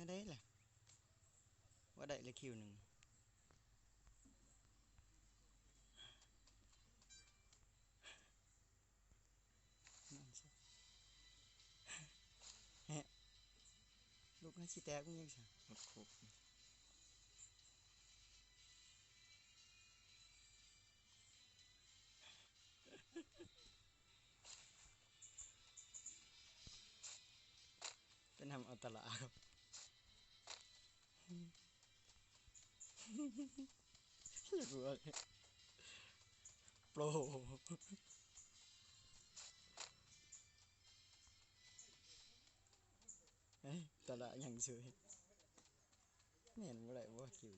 đấy là qua đây là killหนึ่งฮะลูกน่าชิแตกยังไงหมดครบเป็นทำเอาตลาครับอยากรู้อะไรโปรเฮ้ยตลาดยังสวยไม่เห็นว่าอะไรว่าคิว